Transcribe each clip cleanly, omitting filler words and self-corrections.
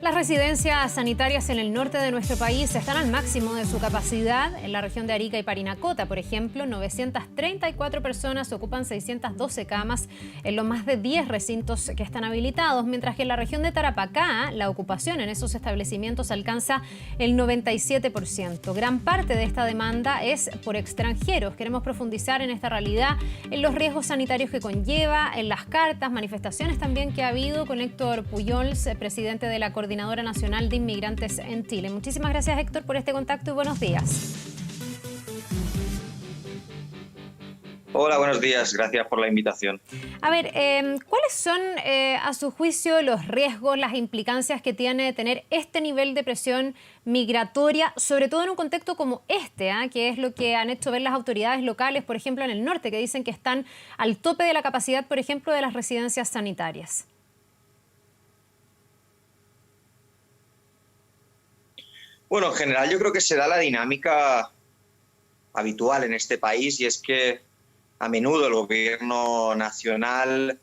Las residencias sanitarias en el norte de nuestro país están al máximo de su capacidad. En la región de Arica y Parinacota, por ejemplo, 934 personas ocupan 612 camas en los más de 10 recintos que están habilitados, mientras que en la región de Tarapacá la ocupación en esos establecimientos alcanza el 97%. Gran parte de esta demanda es por extranjeros. Queremos profundizar en esta realidad, en los riesgos sanitarios que conlleva, en las cartas, manifestaciones también que ha habido con Héctor Pujols, presidente de la Coordinadora Nacional de Inmigrantes en Chile. Muchísimas gracias, Héctor, por este contacto y buenos días. Hola, buenos días. Gracias por la invitación. A ver, ¿cuáles son, a su juicio, los riesgos, las implicancias que tiene tener este nivel de presión migratoria, sobre todo en un contexto como este, que es lo que han hecho ver las autoridades locales, por ejemplo, en el norte, que dicen que están al tope de la capacidad, por ejemplo, de las residencias sanitarias? Bueno, en general yo creo que se da la dinámica habitual en este país, y es que a menudo el gobierno nacional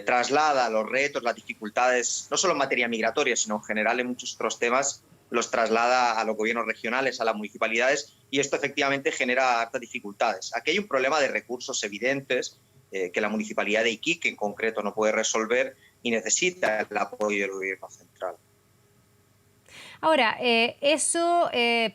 traslada los retos, las dificultades, no solo en materia migratoria, sino en general en muchos otros temas, los traslada a los gobiernos regionales, a las municipalidades, y esto efectivamente genera hartas dificultades. Aquí hay un problema de recursos evidentes que la municipalidad de Iquique en concreto no puede resolver y necesita el apoyo del gobierno central. Ahora, eso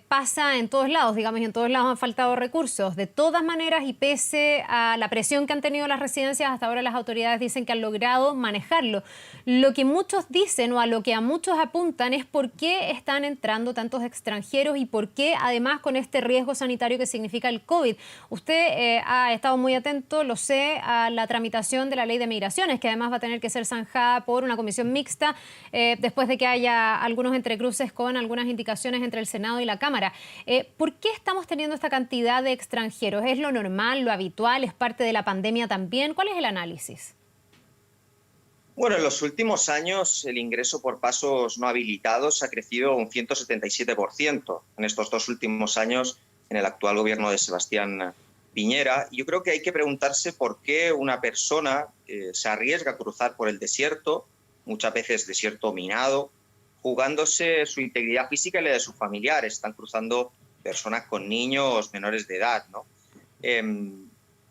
pasa en todos lados, digamos, y en todos lados han faltado recursos. De todas maneras, y pese a la presión que han tenido las residencias, hasta ahora las autoridades dicen que han logrado manejarlo. Lo que muchos dicen o a lo que a muchos apuntan es por qué están entrando tantos extranjeros y por qué, además, con este riesgo sanitario que significa el COVID. Usted ha estado muy atento, lo sé, a la tramitación de la ley de migraciones, que además va a tener que ser zanjada por una comisión mixta después de que haya algunos entrecruces con algunas indicaciones entre el Senado y la Cámara. ¿Por qué estamos teniendo esta cantidad de extranjeros? ¿Es lo normal, lo habitual? ¿Es parte de la pandemia también? ¿Cuál es el análisis? Bueno, en los últimos años el ingreso por pasos no habilitados ha crecido un 177% en estos dos últimos años en el actual gobierno de Sebastián Piñera. Yo creo que hay que preguntarse por qué una persona se arriesga a cruzar por el desierto, muchas veces desierto minado, jugándose su integridad física y la de sus familiares. Están cruzando personas con niños menores de edad, ¿no?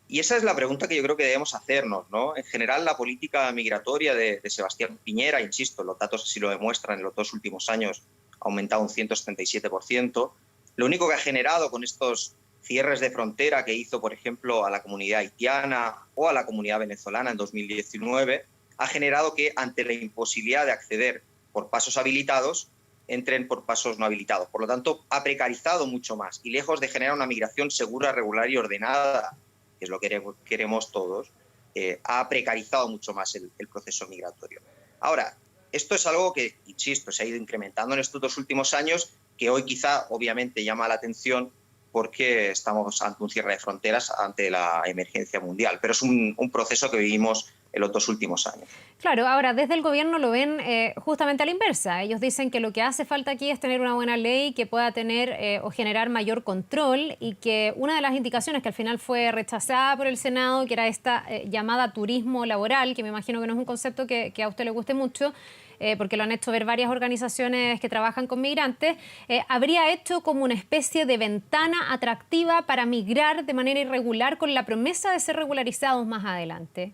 Y esa es la pregunta que yo creo que debemos hacernos, ¿no? En general, la política migratoria de Sebastián Piñera, insisto, los datos así lo demuestran, en los dos últimos años ha aumentado un 177%. Lo único que ha generado con estos cierres de frontera que hizo, por ejemplo, a la comunidad haitiana o a la comunidad venezolana en 2019, ha generado que, ante la imposibilidad de acceder por pasos habilitados, entren por pasos no habilitados. Por lo tanto, ha precarizado mucho más y, lejos de generar una migración segura, regular y ordenada, que es lo que queremos todos, ha precarizado mucho más el proceso migratorio. Ahora, esto es algo que, insisto, se ha ido incrementando en estos dos últimos años, que hoy quizá obviamente llama la atención porque estamos ante un cierre de fronteras, ante la emergencia mundial, pero es un proceso que vivimos en los dos últimos años. Claro, ahora desde el gobierno lo ven justamente a la inversa. Ellos dicen que lo que hace falta aquí es tener una buena ley que pueda tener o generar mayor control, y que una de las indicaciones que al final fue rechazada por el Senado, que era esta llamada turismo laboral, que me imagino que no es un concepto que a usted le guste mucho, porque lo han hecho ver varias organizaciones que trabajan con migrantes, habría hecho como una especie de ventana atractiva para migrar de manera irregular con la promesa de ser regularizados más adelante.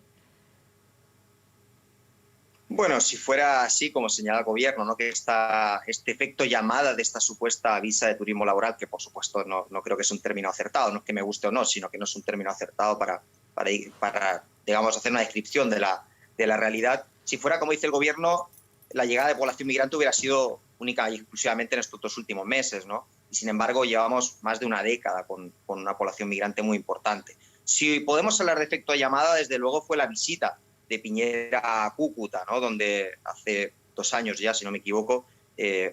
Bueno, si fuera así, como señala el gobierno, ¿no? Que este efecto llamada de esta supuesta visa de turismo laboral, que por supuesto no creo que es un término acertado, no es que me guste o no, sino que no es un término acertado para digamos, hacer una descripción de la realidad. Si fuera como dice el gobierno, la llegada de población migrante hubiera sido única y exclusivamente en estos dos últimos meses, ¿no? Y sin embargo, llevamos más de una década con una población migrante muy importante. Si podemos hablar de efecto llamada, desde luego fue la visita de Piñera a Cúcuta, ¿no? Donde hace 2 años ya, si no me equivoco,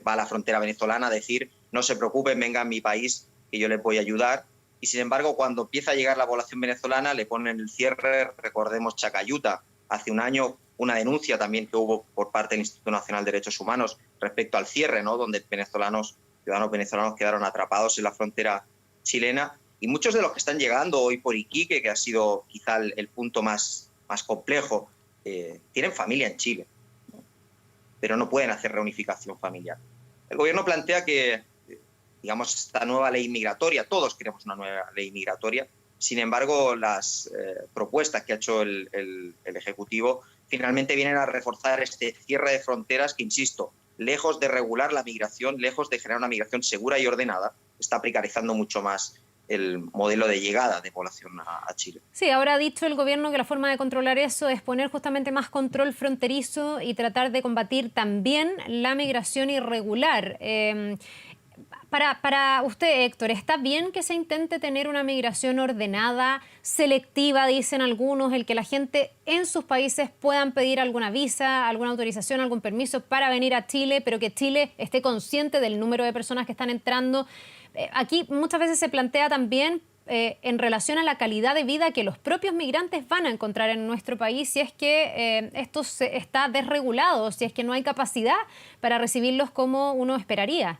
va a la frontera venezolana a decir: no se preocupen, vengan a mi país, que yo les voy a ayudar. Y sin embargo, cuando empieza a llegar la población venezolana, le ponen el cierre. Recordemos Chacayuta, hace un año, una denuncia también que hubo por parte del Instituto Nacional de Derechos Humanos respecto al cierre, ¿no? Donde ciudadanos venezolanos quedaron atrapados en la frontera chilena. Y muchos de los que están llegando hoy por Iquique, que ha sido quizá el punto más complejo, tienen familia en Chile, ¿no? pero no pueden hacer reunificación familiar. El gobierno plantea que, digamos, esta nueva ley migratoria, todos queremos una nueva ley migratoria, sin embargo, las propuestas que ha hecho el Ejecutivo finalmente vienen a reforzar este cierre de fronteras que, insisto, lejos de regular la migración, lejos de generar una migración segura y ordenada, está precarizando mucho más el modelo de llegada de población a Chile. Sí, ahora ha dicho el gobierno que la forma de controlar eso es poner justamente más control fronterizo y tratar de combatir también la migración irregular. Para usted, Héctor, ¿está bien que se intente tener una migración ordenada, selectiva, dicen algunos, el que la gente en sus países puedan pedir alguna visa, alguna autorización, algún permiso para venir a Chile, pero que Chile esté consciente del número de personas que están entrando? Aquí muchas veces se plantea también en relación a la calidad de vida que los propios migrantes van a encontrar en nuestro país si es que esto está desregulado, si es que no hay capacidad para recibirlos como uno esperaría.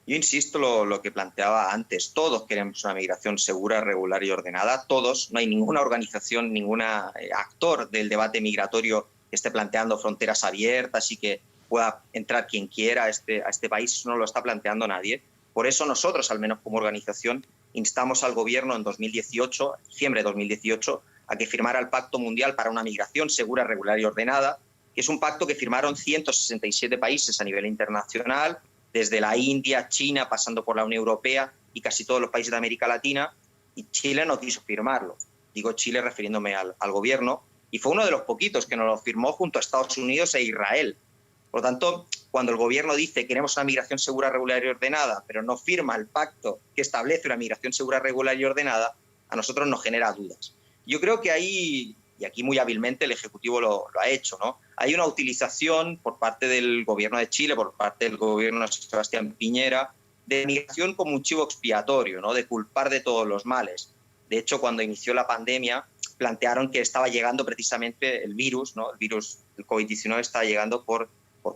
Yo insisto lo que planteaba antes, todos queremos una migración segura, regular y ordenada, todos, no hay ninguna organización, ningún actor del debate migratorio que esté planteando fronteras abiertas y que pueda entrar quien quiera a este país, eso no lo está planteando nadie. Por eso nosotros, al menos como organización, instamos al gobierno en 2018, diciembre de 2018, a que firmara el Pacto Mundial para una Migración Segura, Regular y Ordenada, que es un pacto que firmaron 167 países a nivel internacional, desde la India, China, pasando por la Unión Europea y casi todos los países de América Latina, y Chile no quiso firmarlo. Digo Chile refiriéndome al gobierno, y fue uno de los poquitos que no lo firmó junto a Estados Unidos e Israel. Por lo tanto, cuando el gobierno dice queremos una migración segura, regular y ordenada, pero no firma el pacto que establece una migración segura, regular y ordenada, a nosotros nos genera dudas. Yo creo que ahí, y aquí muy hábilmente el Ejecutivo lo ha hecho, ¿no? Hay una utilización por parte del gobierno de Chile, por parte del gobierno de Sebastián Piñera, de migración como un chivo expiatorio, ¿no? De culpar de todos los males. De hecho, cuando inició la pandemia, plantearon que estaba llegando precisamente el virus, ¿no? El virus del COVID-19 estaba llegando por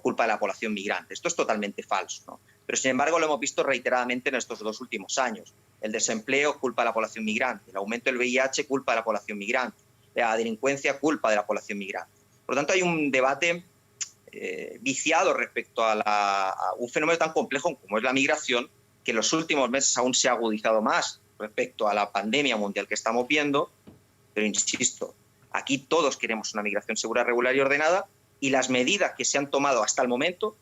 culpa de la población migrante. Esto es totalmente falso, ¿no? Pero, sin embargo, lo hemos visto reiteradamente en estos 2 últimos años. El desempleo culpa de la población migrante, el aumento del VIH culpa de la población migrante, la delincuencia culpa de la población migrante. Por lo tanto, hay un debate viciado respecto a un fenómeno tan complejo como es la migración, que en los últimos meses aún se ha agudizado más respecto a la pandemia mundial que estamos viendo. Pero insisto, aquí todos queremos una migración segura, regular y ordenada, y las medidas que se han tomado hasta el momento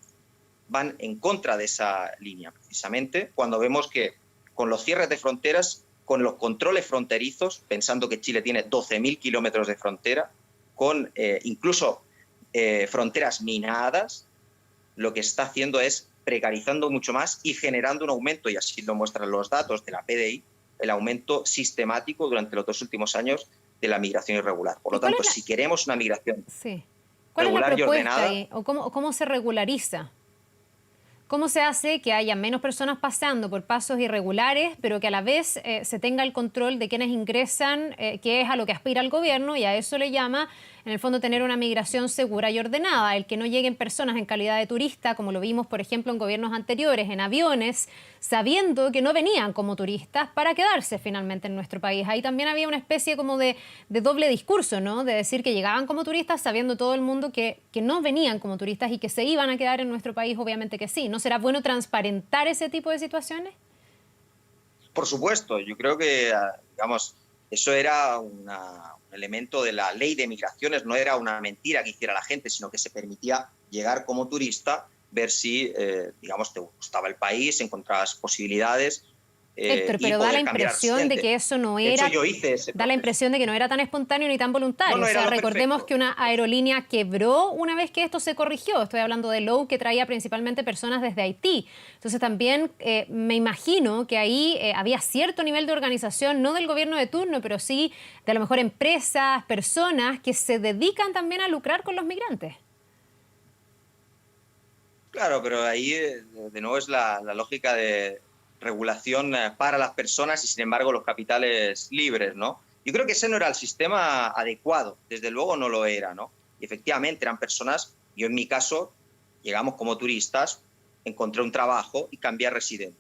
van en contra de esa línea, precisamente cuando vemos que con los cierres de fronteras, con los controles fronterizos, pensando que Chile tiene 12.000 kilómetros de frontera, con incluso fronteras minadas, lo que está haciendo es precarizando mucho más y generando un aumento, y así lo muestran los datos de la PDI, el aumento sistemático durante los 2 últimos años de la migración irregular. Por lo tanto, si queremos una migración regular y ordenada... ahí? ¿O cómo se regulariza? ¿Cómo se hace que haya menos personas pasando por pasos irregulares, pero que a la vez se tenga el control de quienes ingresan, que es a lo que aspira el gobierno, y a eso le llama, en el fondo, tener una migración segura y ordenada? El que no lleguen personas en calidad de turista, como lo vimos, por ejemplo, en gobiernos anteriores, en aviones, sabiendo que no venían como turistas para quedarse finalmente en nuestro país. Ahí también había una especie como de doble discurso, ¿no? De decir que llegaban como turistas sabiendo todo el mundo que no venían como turistas y que se iban a quedar en nuestro país, obviamente que sí. ¿No será bueno transparentar ese tipo de situaciones? Por supuesto, yo creo que, digamos, eso era un elemento de la ley de migraciones, no era una mentira que hiciera la gente, sino que se permitía llegar como turista, ver si, digamos, te gustaba el país, encontrabas posibilidades. Héctor, pero da la impresión de que eso no era... De hecho, yo hice ese da la impresión de que no era tan espontáneo ni tan voluntario. No, o sea, recordemos perfecto. que una aerolínea quebró una vez que esto se corrigió. Estoy hablando de Low, que traía principalmente personas desde Haití. Entonces también me imagino que ahí había cierto nivel de organización, no del gobierno de turno, pero sí de a lo mejor empresas, personas que se dedican también a lucrar con los migrantes. Claro, pero ahí de nuevo es la lógica de regulación para las personas y, sin embargo, los capitales libres, ¿no? Yo creo que ese no era el sistema adecuado, desde luego no lo era, ¿no? Y efectivamente eran personas, yo en mi caso, llegamos como turistas, encontré un trabajo y cambié a residente.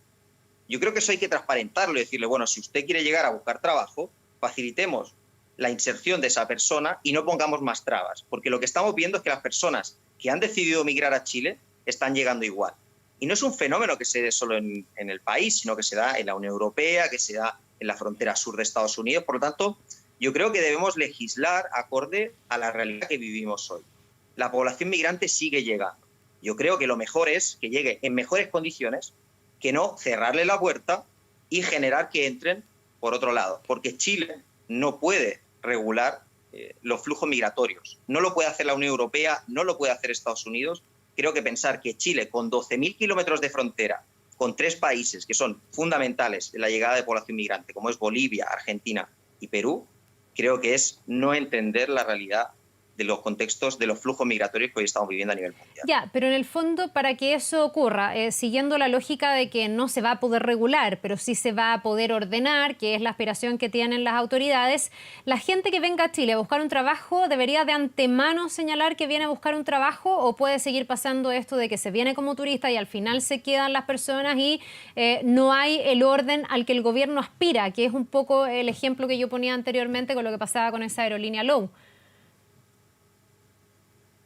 Yo creo que eso hay que transparentarlo y decirle, bueno, si usted quiere llegar a buscar trabajo, facilitemos la inserción de esa persona y no pongamos más trabas, porque lo que estamos viendo es que las personas que han decidido migrar a Chile están llegando igual. Y no es un fenómeno que se dé solo en el país, sino que se da en la Unión Europea, que se da en la frontera sur de Estados Unidos. Por lo tanto, yo creo que debemos legislar acorde a la realidad que vivimos hoy. La población migrante sigue llegando. Yo creo que lo mejor es que llegue en mejores condiciones, que no cerrarle la puerta y generar que entren por otro lado. Porque Chile no puede regular los flujos migratorios. No lo puede hacer la Unión Europea, no lo puede hacer Estados Unidos. Creo que pensar que Chile, con 12.000 kilómetros de frontera, con 3 países que son fundamentales en la llegada de población migrante, como es Bolivia, Argentina y Perú, creo que es no entender la realidad de los contextos de los flujos migratorios que hoy estamos viviendo a nivel mundial. Ya, pero en el fondo, para que eso ocurra, siguiendo la lógica de que no se va a poder regular, pero sí se va a poder ordenar, que es la aspiración que tienen las autoridades, la gente que venga a Chile a buscar un trabajo, ¿debería de antemano señalar que viene a buscar un trabajo o puede seguir pasando esto de que se viene como turista y al final se quedan las personas y no hay el orden al que el gobierno aspira, que es un poco el ejemplo que yo ponía anteriormente con lo que pasaba con esa aerolínea LOW?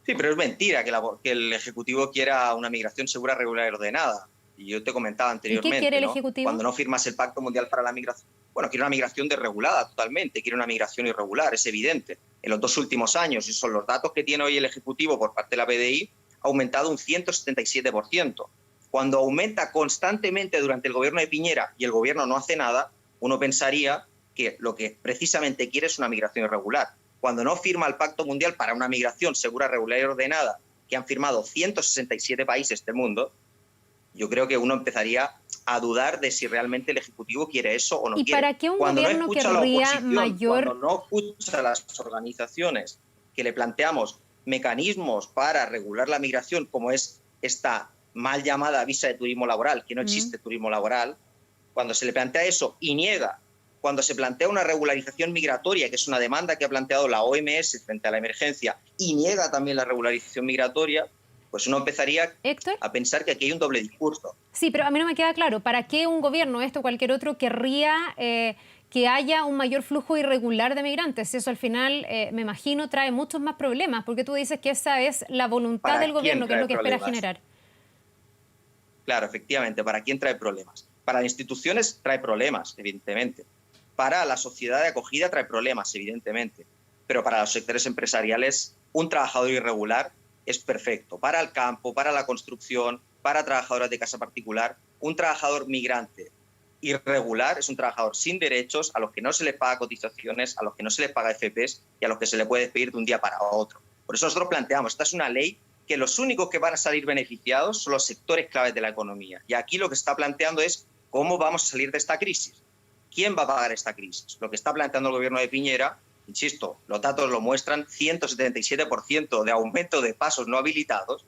Sí, pero es mentira que el Ejecutivo quiera una migración segura, regular y ordenada. Y yo te comentaba anteriormente, ¿Y qué quiere el ¿no? Ejecutivo? Cuando no firmas el Pacto Mundial para la Migración, bueno, quiere una migración desregulada totalmente, quiere una migración irregular, es evidente. En los 2 últimos años, y son los datos que tiene hoy el Ejecutivo por parte de la PDI, ha aumentado un 177%. Cuando aumenta constantemente durante el gobierno de Piñera y el gobierno no hace nada, uno pensaría que lo que precisamente quiere es una migración irregular. Cuando no firma el Pacto Mundial para una migración segura, regular y ordenada, que han firmado 167 países del mundo, yo creo que uno empezaría a dudar de si realmente el Ejecutivo quiere eso o no quiere. ¿Y para qué un gobierno querría mayor? Cuando no escucha a las organizaciones que le planteamos mecanismos para regular la migración, como es esta mal llamada visa de turismo laboral, que no existe turismo laboral, cuando se le plantea eso y niega, cuando se plantea una regularización migratoria, que es una demanda que ha planteado la OMS frente a la emergencia, y niega también la regularización migratoria, pues uno empezaría ¿Héctor? a pensar que aquí hay un doble discurso. Sí, pero a mí no me queda claro, ¿para qué un gobierno, esto o cualquier otro, querría que haya un mayor flujo irregular de migrantes? Eso al final, me imagino, trae muchos más problemas, porque tú dices que esa es la voluntad del gobierno, que es lo que espera generar. Claro, efectivamente, ¿para quién trae problemas? Para las instituciones trae problemas, evidentemente. Para la sociedad de acogida trae problemas, evidentemente. Pero para los sectores empresariales, un trabajador irregular es perfecto. Para el campo, para la construcción, para trabajadoras de casa particular, un trabajador migrante irregular es un trabajador sin derechos, a los que no se les paga cotizaciones, a los que no se les paga FPs y a los que se les puede despedir de un día para otro. Por eso nosotros planteamos, esta es una ley que los únicos que van a salir beneficiados son los sectores claves de la economía. Y aquí lo que está planteando es cómo vamos a salir de esta crisis. ¿Quién va a pagar esta crisis? Lo que está planteando el gobierno de Piñera, insisto, los datos lo muestran, 177% de aumento de pasos no habilitados,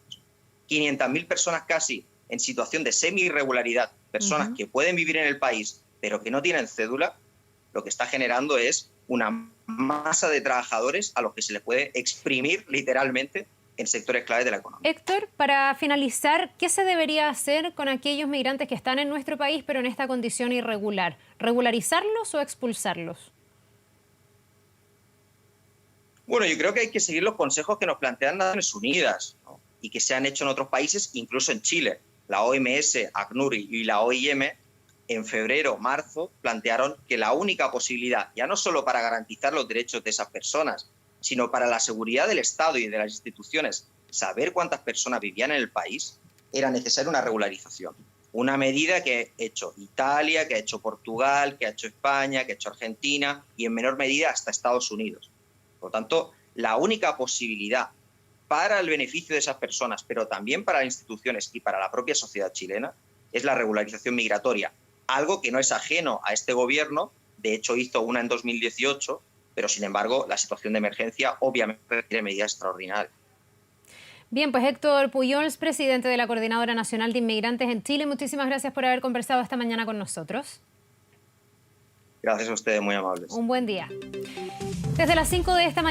500.000 personas casi en situación de semi-irregularidad, personas que pueden vivir en el país pero que no tienen cédula, lo que está generando es una masa de trabajadores a los que se les puede exprimir literalmente en sectores claves de la economía. Héctor, para finalizar, ¿qué se debería hacer con aquellos migrantes que están en nuestro país pero en esta condición irregular? ¿Regularizarlos o expulsarlos? Bueno, yo creo que hay que seguir los consejos que nos plantean las Naciones Unidas, ¿no? Y que se han hecho en otros países, incluso en Chile. La OMS, ACNUR y la OIM en febrero, marzo, plantearon que la única posibilidad, ya no solo para garantizar los derechos de esas personas, sino para la seguridad del Estado y de las instituciones, saber cuántas personas vivían en el país, era necesaria una regularización. Una medida que ha hecho Italia, que ha hecho Portugal, que ha hecho España, que ha hecho Argentina y en menor medida hasta Estados Unidos. Por lo tanto, la única posibilidad para el beneficio de esas personas, pero también para las instituciones y para la propia sociedad chilena, es la regularización migratoria. Algo que no es ajeno a este gobierno, de hecho hizo una en 2018, pero sin embargo la situación de emergencia obviamente requiere medidas extraordinarias. Bien, pues Héctor Pujols, presidente de la Coordinadora Nacional de Inmigrantes en Chile, muchísimas gracias por haber conversado esta mañana con nosotros. Gracias a ustedes, muy amables. Un buen día. Desde las 5 de esta mañana.